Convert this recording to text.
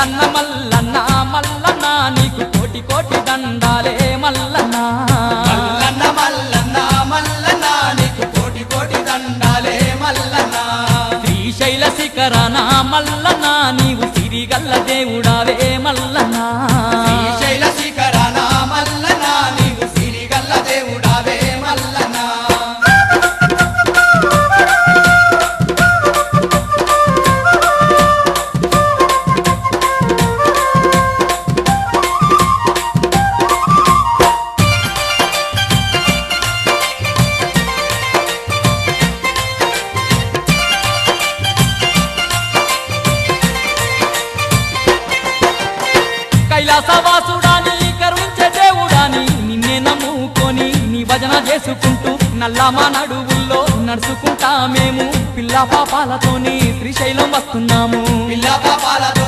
మల్లన్న మల్లన్న మల్లన్న నీకు కోటి కోటి దండాలే మల్లన్న మల్లన్న మల్లన్న మల్లన్న నీకు కోటి కోటి దండాలే మల్లన్న శ్రీశైల శిఖరాన మల్లన్న నీవు సిరిగల్ల దేవుడావే మల్లన్న శ్రీశైల శిఖరాన మల్లన్న నీవు సిరిగల్ల దేవుడావే మల్లన్న కైలాసవాసుడాని కరుణించే దేవుడాని నిన్నే నమ్ముకొని నీ భజన చేసుకుంటూ నల్లమా నడువుల్లో నడుచుకుంటా మేము పిల్ల పాపాలతోని శ్రీశైలం వస్తున్నాము పిల్ల పాపాలతో